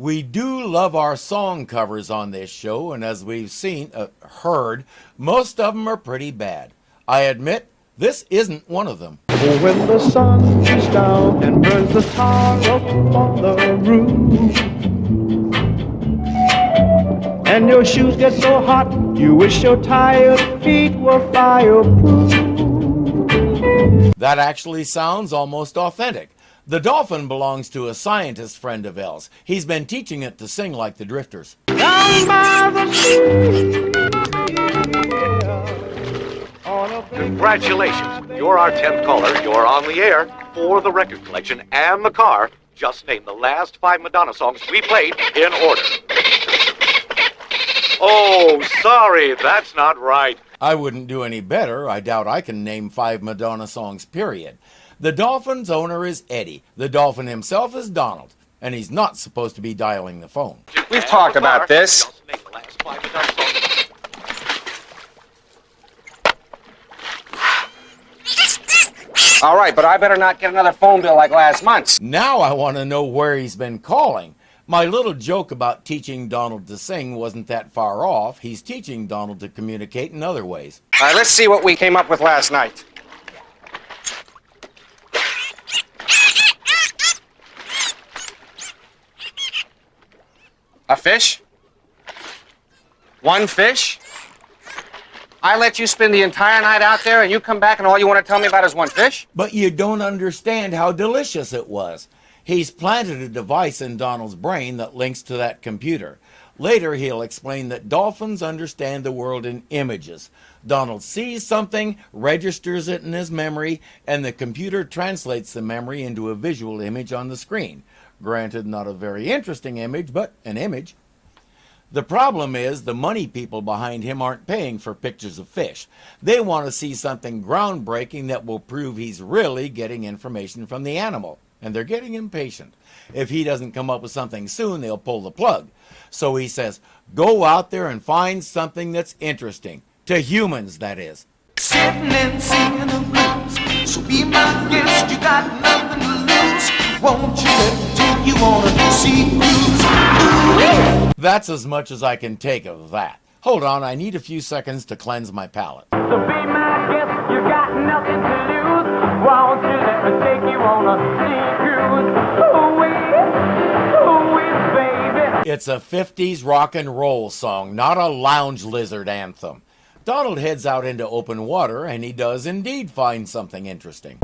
We do love our song covers on this show, and as we've heard, most of them are pretty bad. I admit, this isn't one of them. Oh, when the sun shines down and burns the tar up on the roof, and your shoes get so hot, you wish your tired feet were fireproof. That actually sounds almost authentic. The dolphin belongs to a scientist friend of Els. He's been teaching it to sing like the Drifters. Down by the sea, on a big Congratulations, you're our 10th caller. You're on the air for the record collection and the car. Just name the last 5 Madonna songs we played in order. Oh, sorry, that's not right. I wouldn't do any better. I doubt I can name 5 Madonna songs, period. The dolphin's owner is Eddie. The dolphin himself is Donald. And he's not supposed to be dialing the phone. We've talked about this. Just name the last 5 Madonna songs. All right, but I better not get another phone bill like last month's. Now I want to know where he's been calling. My little joke about teaching Donald to sing wasn't that far off. He's teaching Donald to communicate in other ways. All right, let's see what we came up with last night. A fish? One fish? I let you spend the entire night out there and you come back and all you want to tell me about is one fish? But you don't understand how delicious it was. He's planted a device in Donald's brain that links to that computer. Later, he'll explain that dolphins understand the world in images. Donald sees something, registers it in his memory, and the computer translates the memory into a visual image on the screen. Granted, not a very interesting image, but an image. The problem is the money people behind him aren't paying for pictures of fish. They want to see something groundbreaking that will prove he's really getting information from the animal. And they're getting impatient. If he doesn't come up with something soon, they'll pull the plug. So he says, go out there and find something that's interesting. To humans, that is. Sitting and singing the blues. So be my guest, you got nothing to lose. Won't you let me take you on a sea cruise? That's as much as I can take of that. Hold on, I need a few seconds to cleanse my palate. So be my guest, you got nothing to lose. Won't you let me take you on a sea cruise? Ooh-wee, baby. It's a 50s rock and roll song, not a lounge lizard anthem. Donald heads out into open water, and he does indeed find something interesting.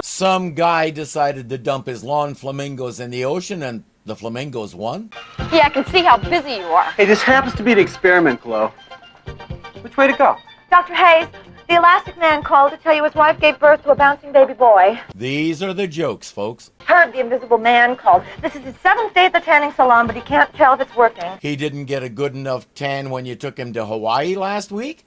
Some guy decided to dump his lawn flamingos in the ocean, and the flamingos won. Yeah, I can see how busy you are. Hey, this happens to be an experiment, Glow. Which way to go? Dr. Hayes, the Elastic Man called to tell you his wife gave birth to a bouncing baby boy. These are the jokes, folks. Herb, the Invisible Man, called. This is his 7th day at the tanning salon, but he can't tell if it's working. He didn't get a good enough tan when you took him to Hawaii last week?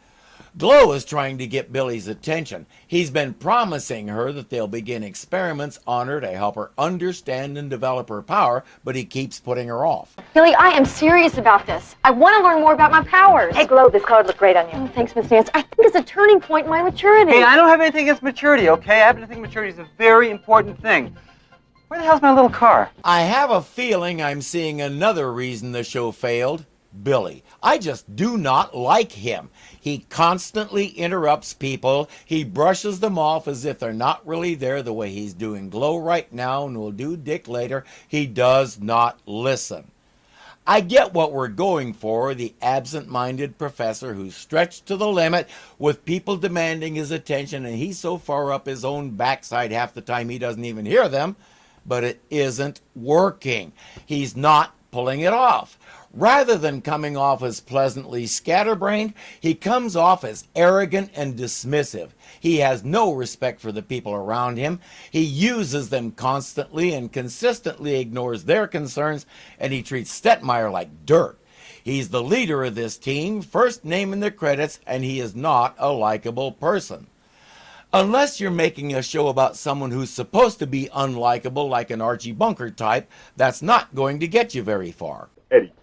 Glow is trying to get Billy's attention. He's been promising her that they'll begin experiments on her to help her understand and develop her power, but he keeps putting her off. Billy, I am serious about this. I want to learn more about my powers. Hey, Glow, this card looked great on you. Oh, thanks, Miss Nance. I think it's a turning point in my maturity. Hey, I don't have anything against maturity, okay? I happen to think maturity is a very important thing. Where the hell's my little car? I have a feeling I'm seeing another reason the show failed. Billy. I just do not like him. He constantly interrupts people. He brushes them off as if they're not really there, the way he's doing Glow right now and will do Dick later. He does not listen. I get what we're going for, the absent-minded professor who's stretched to the limit with people demanding his attention, and he's so far up his own backside half the time he doesn't even hear them, but it isn't working. He's not pulling it off. Rather than coming off as pleasantly scatterbrained, he comes off as arrogant and dismissive. He has no respect for the people around him. He uses them constantly and consistently ignores their concerns, and he treats Stetmeyer like dirt. He's the leader of this team, first name in the credits, and he is not a likable person. Unless you're making a show about someone who's supposed to be unlikable like an Archie Bunker type, that's not going to get you very far. Eddie,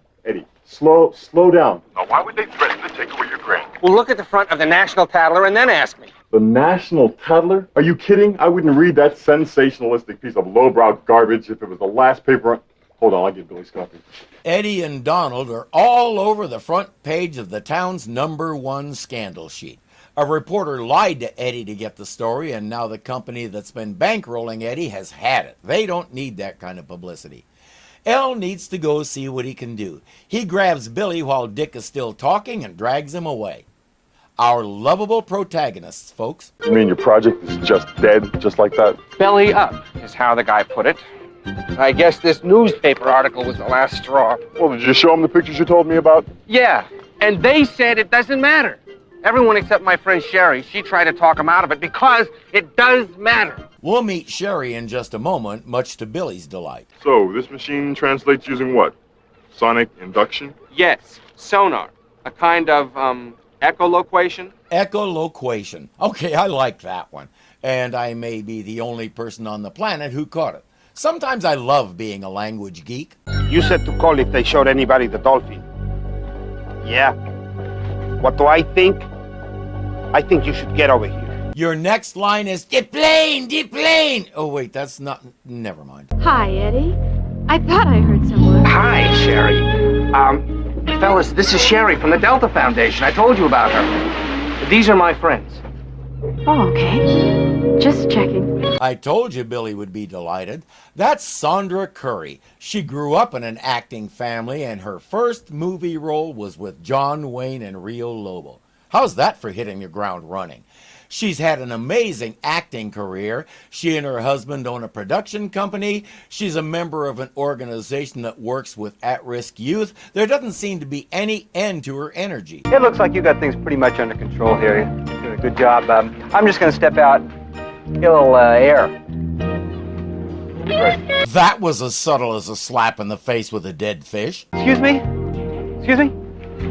slow down. Now, why would they threaten to take away your grant? Well, look at the front of the National Tattler and then ask me. The National Tattler? Are you kidding? I wouldn't read that sensationalistic piece of lowbrow garbage if it was the last paper. Hold on, I'll get Billy's copy. Eddie and Donald are all over the front page of the town's #1 scandal sheet. A reporter lied to Eddie to get the story, and now the company that's been bankrolling Eddie has had it. They don't need that kind of publicity. El needs to go see what he can do. He grabs Billy while Dick is still talking and drags him away. Our lovable protagonists, folks. You mean your project is just dead, just like that? Belly up is how the guy put it. I guess this newspaper article was the last straw. Well, did you show them the pictures you told me about? Yeah, and they said it doesn't matter. Everyone except my friend Sherry, she tried to talk him out of it because it does matter. We'll meet Sherry in just a moment, much to Billy's delight. So, this machine translates using what? Sonic induction? Yes, Sonar, a kind of, echolocation. Echolocation. Okay, I like that one. And I may be the only person on the planet who caught it. Sometimes I love being a language geek. You said to call if they showed anybody the dolphin. Yeah. What do I think? I think you should get over here. Your next line is, deplane, deplane. Oh, wait, that's not, never mind. Hi, Eddie. I thought I heard someone. Hi, Sherry. Fellas, this is Sherry from the Delta Foundation. I told you about her. These are my friends. Oh, okay. Just checking. I told you Billy would be delighted. That's Sandra Curry. She grew up in an acting family, and her first movie role was with John Wayne and Rio Lobo. How's that for hitting the ground running? She's had an amazing acting career. She and her husband own a production company. She's a member of an organization that works with at-risk youth. There doesn't seem to be any end to her energy. It looks like you got things pretty much under control here. You're doing a good job. I'm just going to step out, get a little air. Right. That was as subtle as a slap in the face with a dead fish. Excuse me? Excuse me?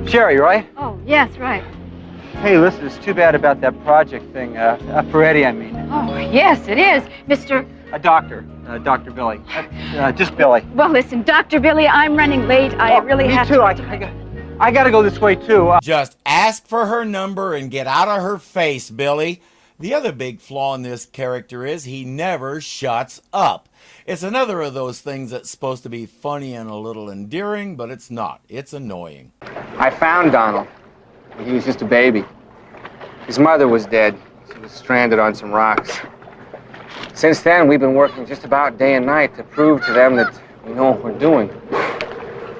Sherry, right? Oh, yes, right. Hey, listen, it's too bad about that project thing. For Eddie, I mean. Oh, yes, it is. Mr. Dr. Billy. Just Billy. Well, listen, Dr. Billy, I'm running late. I really have to. to... I got to go this way, too. Just ask for her number and get out of her face, Billy. The other big flaw in this character is he never shuts up. It's another of those things that's supposed to be funny and a little endearing, but it's not. It's annoying. I found Donald. He was just a baby. His mother was dead. She was stranded on some rocks. Since then, we've been working just about day and night to prove to them that we know what we're doing.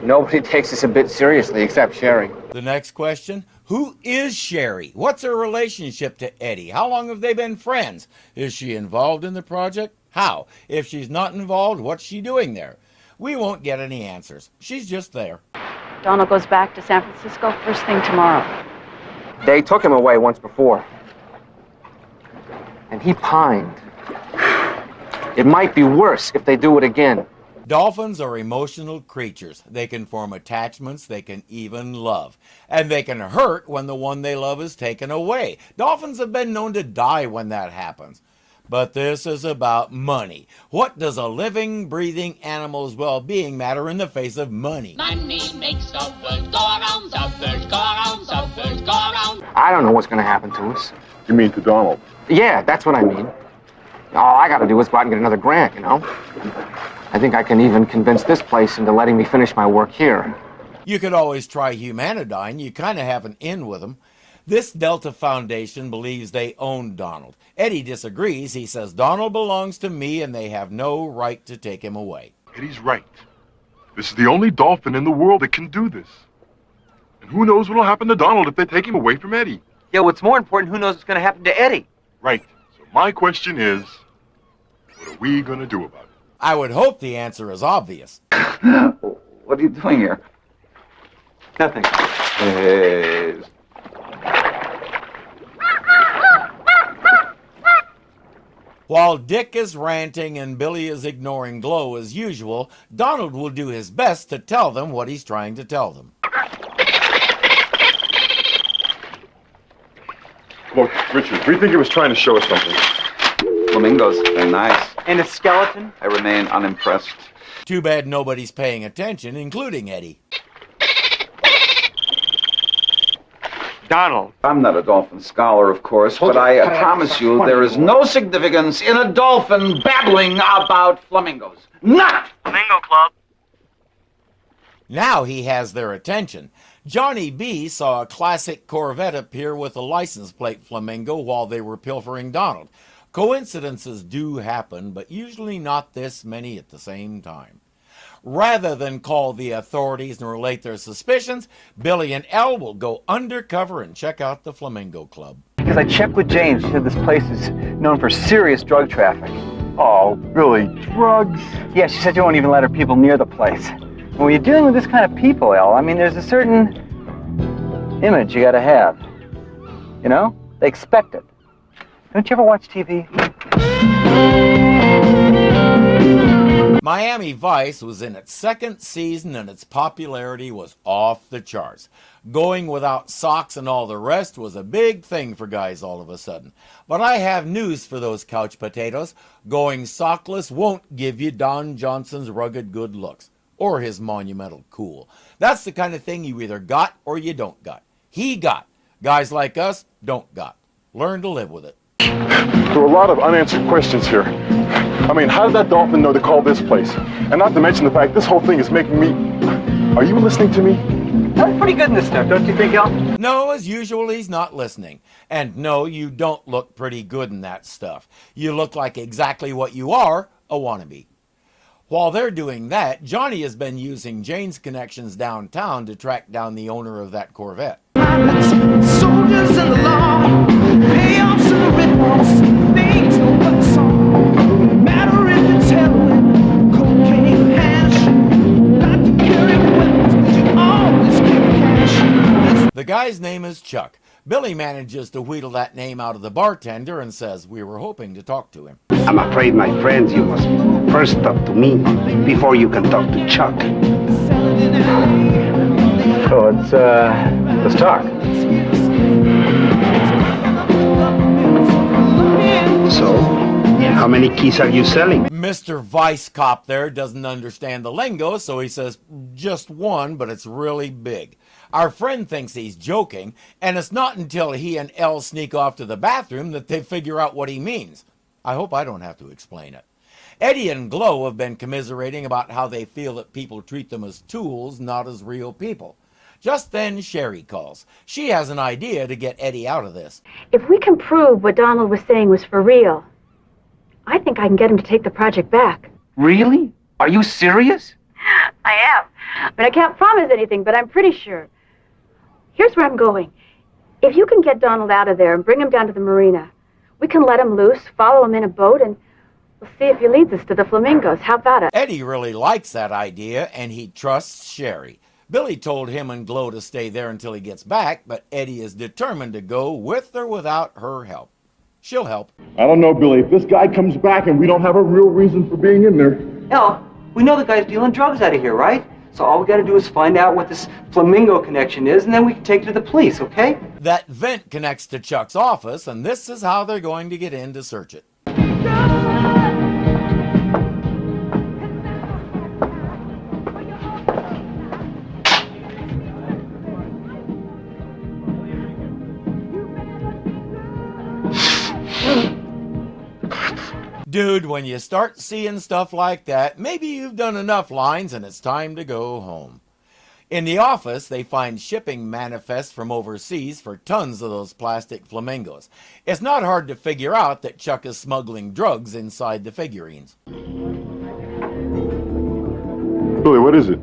Nobody takes us a bit seriously except Sherry. The next question, who is Sherry? What's her relationship to Eddie? How long have they been friends? Is she involved in the project? How? If she's not involved, what's she doing there? We won't get any answers. She's just there. Donald goes back to San Francisco first thing tomorrow. They took him away once before. And he pined. It might be worse if they do it again. Dolphins are emotional creatures. They can form attachments, they can even love. And they can hurt when the one they love is taken away. Dolphins have been known to die when that happens. But this is about money. What does a living, breathing animal's well-being matter in the face of money? Money makes the world go around, the world go around, the world go around. I don't know what's going to happen to us. You mean to Donald? Yeah, that's what I mean. All I got to do is go out and get another grant, you know? I think I can even convince this place into letting me finish my work here. You could always try Humanidyne. You kind of have an in with them. This Delta Foundation believes they own Donald. Eddie disagrees. He says Donald belongs to me and they have no right to take him away. Eddie's right. This is the only dolphin in the world that can do this. And who knows what'll happen to Donald if they take him away from Eddie. Yeah, what's more important, who knows what's going to happen to Eddie? Right. So my question is, what are we going to do about it? I would hope the answer is obvious. What are you doing here? Nothing. While Dick is ranting and Billy is ignoring Glow as usual, Donald will do his best to tell them what he's trying to tell them. Look, Richard, we think he was trying to show us something. Flamingos, they're nice. And a skeleton? I remain unimpressed. Too bad nobody's paying attention, including Eddie. Donald. I'm not a dolphin scholar, of course, but I promise you there is no significance in a dolphin babbling about flamingos. None! Flamingo Club. Now he has their attention. Johnny B saw a classic Corvette appear with a license plate flamingo while they were pilfering Donald. Coincidences do happen, but usually not this many at the same time. Rather than call the authorities and relate their suspicions, Billy and Elle will go undercover and check out the Flamingo Club. Because I checked with Jane. She said this place is known for serious drug traffic. Oh, Billy, drugs? Yeah, she said you won't even let her people near the place. When you're dealing with this kind of people, Elle, I mean, there's a certain image you gotta have. You know? They expect it. Don't you ever watch TV? Miami Vice was in its second season and its popularity was off the charts. Going without socks and all the rest was a big thing for guys all of a sudden. But I have news for those couch potatoes. Going sockless won't give you Don Johnson's rugged good looks or his monumental cool. That's the kind of thing you either got or you don't got. He got. Guys like us don't got. Learn to live with it. There are a lot of unanswered questions here. I mean, how did that dolphin know to call this place? And not to mention the fact this whole thing is making me... Are you listening to me? I'm pretty good in this stuff, don't you think, Elle? No, as usual, he's not listening. And no, you don't look pretty good in that stuff. You look like exactly what you are, a wannabe. While they're doing that, Johnny has been using Jane's connections downtown to track down the owner of that Corvette. Soldiers in the law, payoffs and the rip-offs, things no but song. No matter if it's heroin, cocaine, or hash, got to carry weapons, 'cause you always carry cash. The guy's name is Chuck. Billy manages to wheedle that name out of the bartender and says we were hoping to talk to him. I'm afraid, my friends, you must first talk to me before you can talk to Chuck. So let's talk. So, how many keys are you selling? Mr. Vice Cop there doesn't understand the lingo, so he says, just one, but it's really big. Our friend thinks he's joking, and it's not until he and Elle sneak off to the bathroom that they figure out what he means. I hope I don't have to explain it. Eddie and Glow have been commiserating about how they feel that people treat them as tools, not as real people. Just then, Sherry calls. She has an idea to get Eddie out of this. If we can prove what Donald was saying was for real, I think I can get him to take the project back. Really? Are you serious? I am. But I can't promise anything, but I'm pretty sure. Here's where I'm going. If you can get Donald out of there and bring him down to the marina, we can let him loose, follow him in a boat, and we'll see if he leads us to the flamingos. How about it? Eddie really likes that idea, and he trusts Sherry. Billy told him and Glow to stay there until he gets back, but Eddie is determined to go with or without her help. She'll help. I don't know, Billy. If this guy comes back and we don't have a real reason for being in there... Elle, we know the guy's dealing drugs out of here, right? So all we gotta do is find out what this flamingo connection is, and then we can take it to the police, okay? That vent connects to Chuck's office, and this is how they're going to get in to search it. Dude, when you start seeing stuff like that, maybe you've done enough lines and it's time to go home. In the office, they find shipping manifests from overseas for tons of those plastic flamingos. It's not hard to figure out that Chuck is smuggling drugs inside the figurines. Billy, what is it?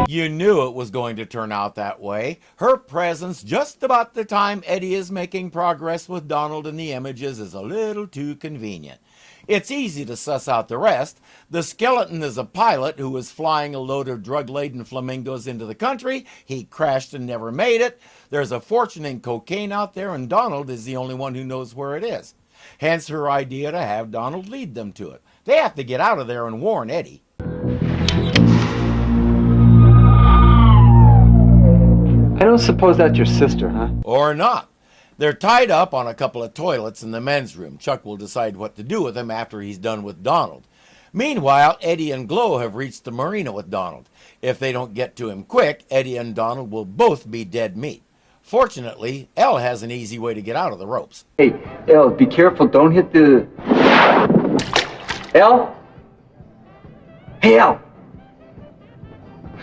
You knew it was going to turn out that way. Her presence just about the time Eddie is making progress with Donald and the images is a little too convenient. It's easy to suss out the rest. The skeleton is a pilot who was flying a load of drug-laden flamingos into the country. He crashed and never made it. There's a fortune in cocaine out there, and Donald is the only one who knows where it is. Hence her idea to have Donald lead them to it. They have to get out of there and warn Eddie. I don't suppose that's your sister, huh? Or not. They're tied up on a couple of toilets in the men's room. Chuck will decide what to do with them after he's done with Donald. Meanwhile, Eddie and Glow have reached the marina with Donald. If they don't get to him quick, Eddie and Donald will both be dead meat. Fortunately, Elle has an easy way to get out of the ropes. Hey, Elle, be careful. Don't hit the... Elle? Hey, Elle!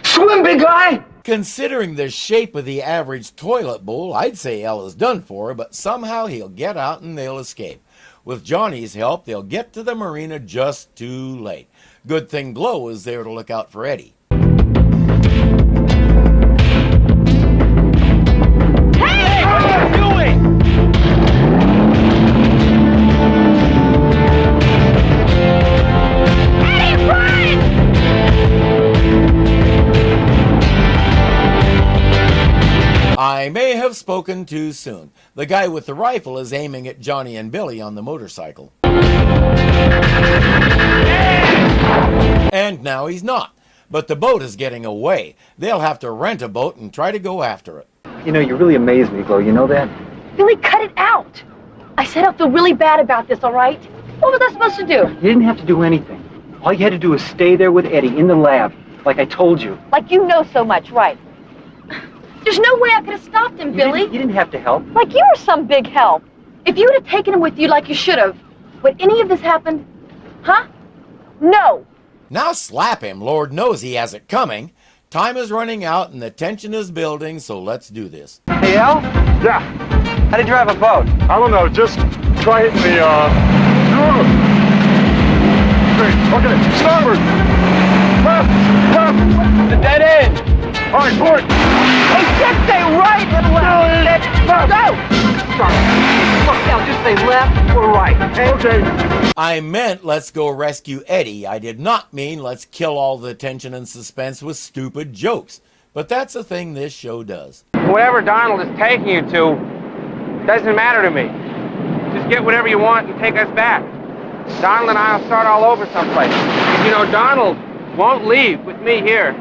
Swim, big guy! Considering the shape of the average toilet bowl, I'd say Elle is done for, but somehow he'll get out and they'll escape. With Johnny's help, they'll get to the marina just too late. Good thing Glow is there to look out for Eddie. Hey! What are you doing? Eddie, run! I may have spoken too soon. The guy with the rifle is aiming at Johnny and Billy on the motorcycle. And now he's not. But the boat is getting away. They'll have to rent a boat and try to go after it. You know, you really amaze me, Glow. You know that? Billy, cut it out. I said I feel really bad about this, all right? What was I supposed to do? You didn't have to do anything. All you had to do was stay there with Eddie in the lab, like I told you. Like you know so much, right? There's no way I could have stopped him, Billy. You didn't have to help. Like you were some big help. If you would have taken him with you like you should have, would any of this happen? Huh? No. Now slap him. Lord knows he has it coming. Time is running out and the tension is building, so let's do this. Hey, Elle? Yeah. How do you drive a boat? I don't know. Just try hitting the, Okay, starboard. Left. The dead end. All right, port. Hey, just say right and left. Go. Look, Elle, just say left or right. Okay. I meant let's go rescue Eddie. I did not mean let's kill all the tension and suspense with stupid jokes. But that's a thing this show does. Wherever Donald is taking you to, doesn't matter to me. Just get whatever you want and take us back. Donald and I will start all over someplace. You know, Donald won't leave with me here,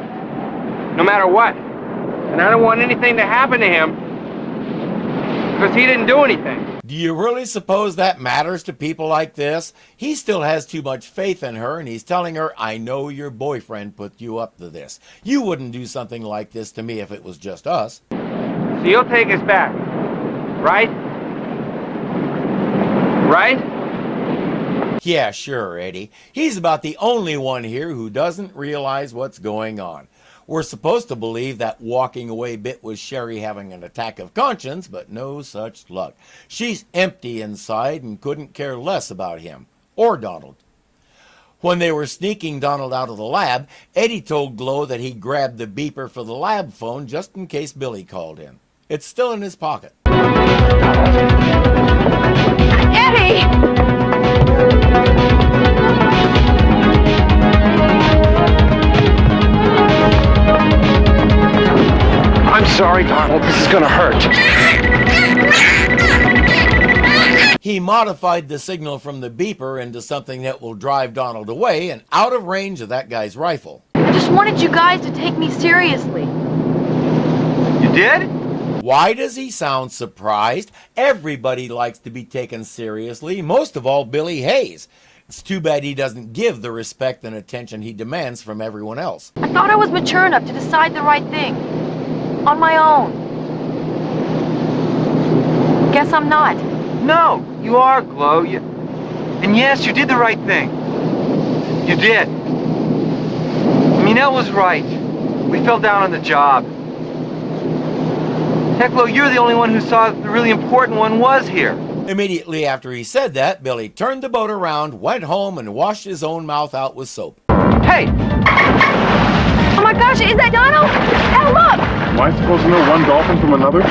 no matter what. And I don't want anything to happen to him, because he didn't do anything. Do you really suppose that matters to people like this? He still has too much faith in her, and he's telling her, I know your boyfriend put you up to this. You wouldn't do something like this to me if it was just us. So you'll take us back, right? Right? Yeah, sure, Eddie. He's about the only one here who doesn't realize what's going on. We're supposed to believe that walking away bit was Sherry having an attack of conscience, but no such luck. She's empty inside and couldn't care less about him, or Donald. When they were sneaking Donald out of the lab, Eddie told Glow that he grabbed the beeper for the lab phone just in case Billy called in. It's still in his pocket. Eddie! I'm sorry, Donald. This is gonna hurt. He modified the signal from the beeper into something that will drive Donald away and out of range of that guy's rifle. I just wanted you guys to take me seriously. You did? Why does he sound surprised? Everybody likes to be taken seriously, most of all Billy Hayes. It's too bad he doesn't give the respect and attention he demands from everyone else. I thought I was mature enough to decide the right thing. On my own. Guess I'm not. No, you are, Glow. And yes, you did the right thing. You did. I mean, Elle was right. We fell down on the job. Heck, Glow, you're the only one who saw that the really important one was here. Immediately after he said that, Billy turned the boat around, went home, and washed his own mouth out with soap. Hey! Oh my gosh, is that Donald? Elle, look! Am I supposed to know one dolphin from another?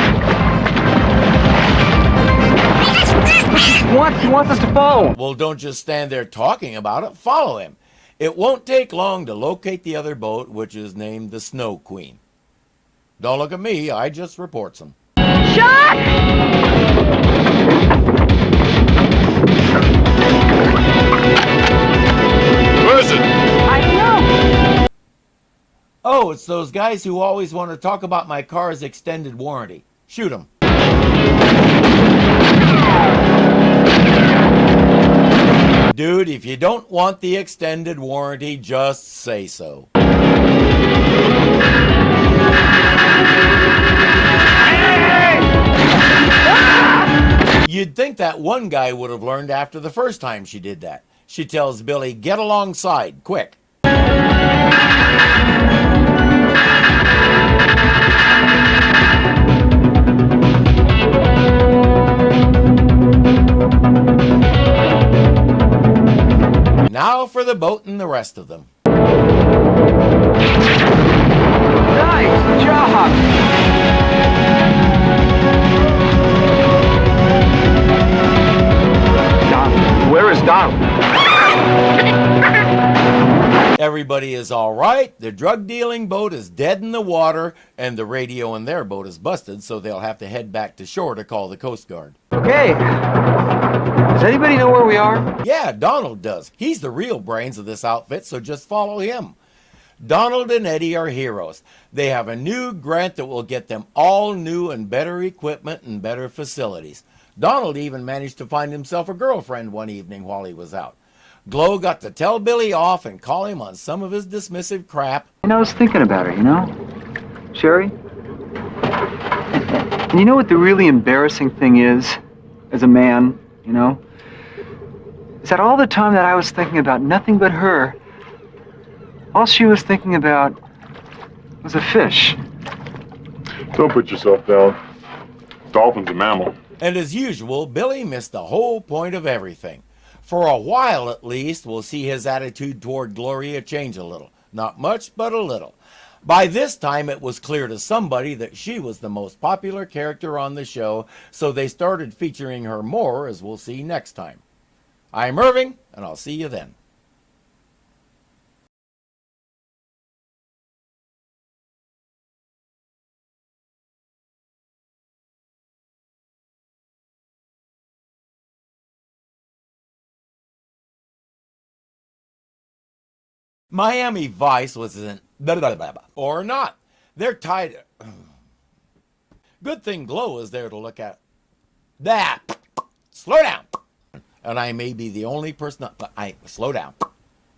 He wants us to follow him. Well, don't just stand there talking about it. Follow him. It won't take long to locate the other boat, which is named the Snow Queen. Don't look at me. I just reports them. Chuck! Where is it? I don't know. Oh, it's those guys who always want to talk about my car's extended warranty. Shoot 'em. Dude, if you don't want the extended warranty, just say so. You'd think that one guy would have learned after the first time she did that. She tells Billy, get alongside, quick. Now for the boat and the rest of them. Nice job! Donald, where is Donald? Everybody is all right. The drug dealing boat is dead in the water, and the radio in their boat is busted, so they'll have to head back to shore to call the Coast Guard. Okay. Does anybody know where we are? Yeah, Donald does. He's the real brains of this outfit, so just follow him. Donald and Eddie are heroes. They have a new grant that will get them all new and better equipment and better facilities. Donald even managed to find himself a girlfriend one evening while he was out. Glow got to tell Billy off and call him on some of his dismissive crap. And I was thinking about her, you know? Sherry? And you know what the really embarrassing thing is, as a man, you know? Is that all the time that I was thinking about nothing but her, all she was thinking about was a fish. Don't put yourself down. Dolphin's a mammal. And as usual, Billy missed the whole point of everything. For a while at least, we'll see his attitude toward Gloria change a little. Not much, but a little. By this time, it was clear to somebody that she was the most popular character on the show, so they started featuring her more, as we'll see next time. I'm Irving, and I'll see you then. Miami Vice was an or not. They're tied. Good thing Glow is there to look at. That. Slow down. And I may be the only person. Slow down.